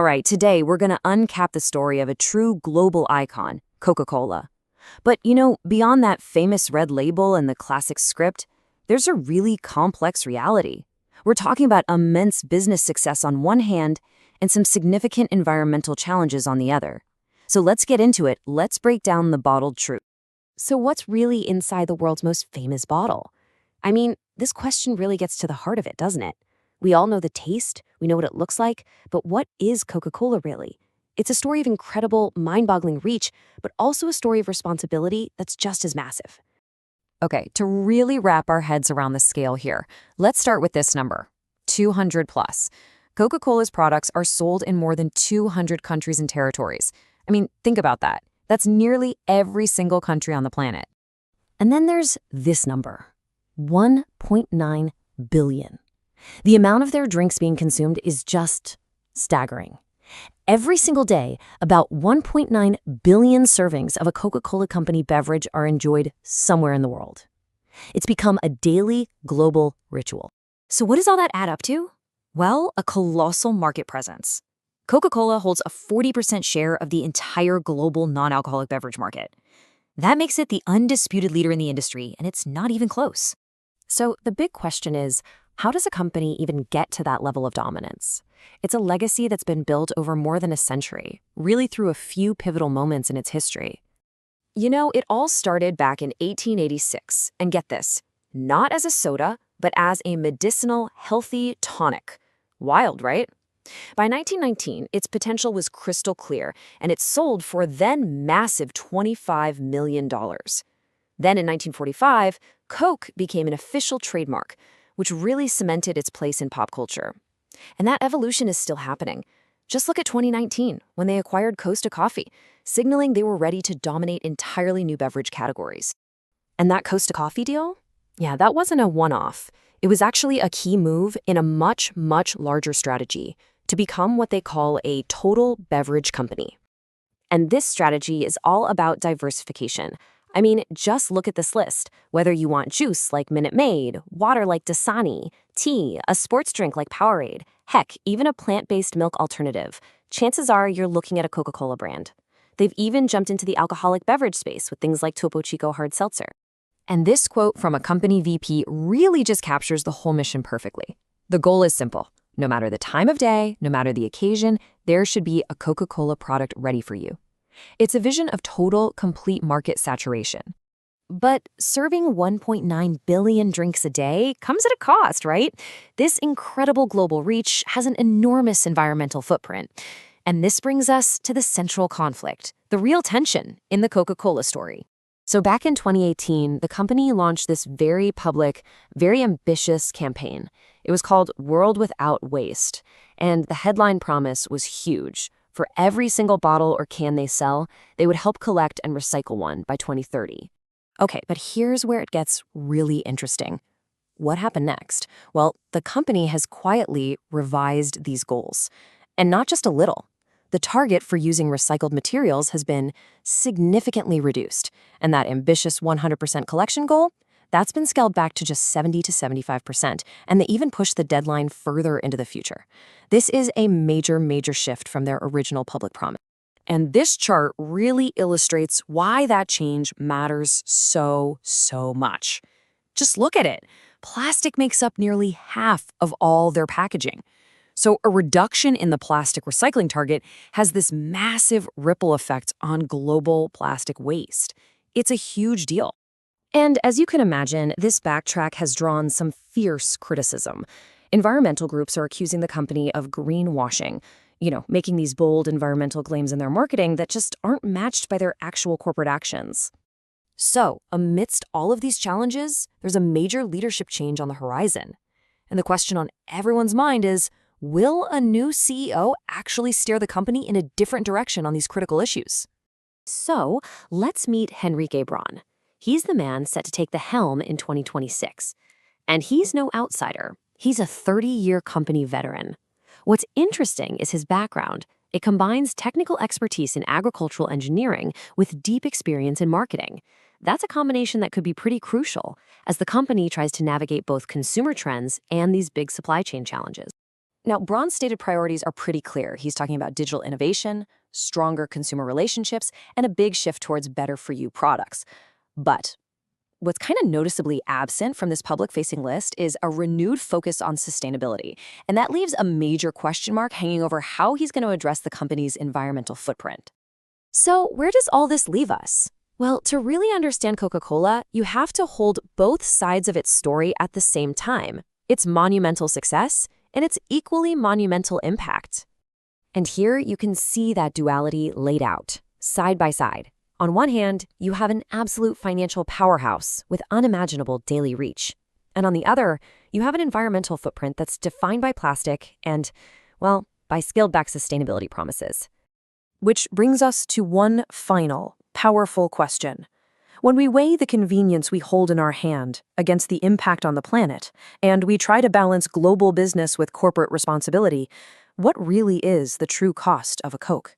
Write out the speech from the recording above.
All right, today we're going to uncap the story of a true global icon, Coca-Cola. But, beyond that famous red label and the classic script, there's a really complex reality. We're talking about immense business success on one hand and some significant environmental challenges on the other. So let's get into it. Let's break down the bottled truth. So what's really inside the world's most famous bottle? I mean, this question really gets to the heart of it, doesn't it? We all know the taste, we know what it looks like, but what is Coca-Cola really? It's a story of incredible, mind-boggling reach, but also a story of responsibility that's just as massive. Okay, to really wrap our heads around the scale here, let's start with this number, 200 plus. Coca-Cola's products are sold in more than 200 countries and territories. I mean, think about that. That's nearly every single country on the planet. And then there's this number, 1.9 billion. The amount of their drinks being consumed is just staggering. Every single day, about 1.9 billion servings of a Coca-Cola Company beverage are enjoyed somewhere in the world. It's become a daily global ritual. So what does all that add up to? Well, a colossal market presence. Coca-Cola holds a 40% share of the entire global non-alcoholic beverage market. That makes it the undisputed leader in the industry, and it's not even close. So the big question is, how does a company even get to that level of dominance? It's a legacy that's been built over more than a century, really through a few pivotal moments in its history. It all started back in 1886, and get this, not as a soda, but as a medicinal, healthy tonic. Wild, right? By 1919, its potential was crystal clear, and it sold for then massive $25 million. Then in 1945, Coke became an official trademark, which really cemented its place in pop culture. And that evolution is still happening. Just look at 2019, when they acquired Costa Coffee, signaling they were ready to dominate entirely new beverage categories. And that Costa Coffee deal? Yeah, that wasn't a one-off. It was actually a key move in a much, much larger strategy to become what they call a total beverage company. And this strategy is all about diversification. I mean, just look at this list. Whether you want juice like Minute Maid, water like Dasani, tea, a sports drink like Powerade, heck, even a plant-based milk alternative, chances are you're looking at a Coca-Cola brand. They've even jumped into the alcoholic beverage space with things like Topo Chico Hard Seltzer. And this quote from a company VP really just captures the whole mission perfectly. The goal is simple. No matter the time of day, no matter the occasion, there should be a Coca-Cola product ready for you. It's a vision of total, complete market saturation. But serving 1.9 billion drinks a day comes at a cost, right? This incredible global reach has an enormous environmental footprint. And this brings us to the central conflict, the real tension in the Coca-Cola story. So back in 2018, the company launched this very public, very ambitious campaign. It was called World Without Waste, and the headline promise was huge. For every single bottle or can they sell, they would help collect and recycle one by 2030. Okay, but here's where it gets really interesting. What happened next? Well, the company has quietly revised these goals. And not just a little. The target for using recycled materials has been significantly reduced. And that ambitious 100% collection goal, that's been scaled back to just 70 to 75%, and they even pushed the deadline further into the future. This is a major, major shift from their original public promise. And this chart really illustrates why that change matters so much. Just look at it. Plastic makes up nearly half of all their packaging. So a reduction in the plastic recycling target has this massive ripple effect on global plastic waste. It's a huge deal. And as you can imagine, this backtrack has drawn some fierce criticism. Environmental groups are accusing the company of greenwashing, making these bold environmental claims in their marketing that just aren't matched by their actual corporate actions. So, amidst all of these challenges, there's a major leadership change on the horizon. And the question on everyone's mind is, will a new CEO actually steer the company in a different direction on these critical issues? So, let's meet Henrique Braun. He's the man set to take the helm in 2026. And he's no outsider. He's a 30-year company veteran. What's interesting is his background. It combines technical expertise in agricultural engineering with deep experience in marketing. That's a combination that could be pretty crucial as the company tries to navigate both consumer trends and these big supply chain challenges. Now, Braun's stated priorities are pretty clear. He's talking about digital innovation, stronger consumer relationships, and a big shift towards better-for-you products. But what's kind of noticeably absent from this public-facing list is a renewed focus on sustainability. And that leaves a major question mark hanging over how he's going to address the company's environmental footprint. So where does all this leave us? Well, to really understand Coca-Cola, you have to hold both sides of its story at the same time. Its monumental success and its equally monumental impact. And here you can see that duality laid out, side by side. On one hand, you have an absolute financial powerhouse with unimaginable daily reach. And on the other, you have an environmental footprint that's defined by plastic and, well, by scaled-back sustainability promises. Which brings us to one final, powerful question. When we weigh the convenience we hold in our hand against the impact on the planet, and we try to balance global business with corporate responsibility, what really is the true cost of a Coke?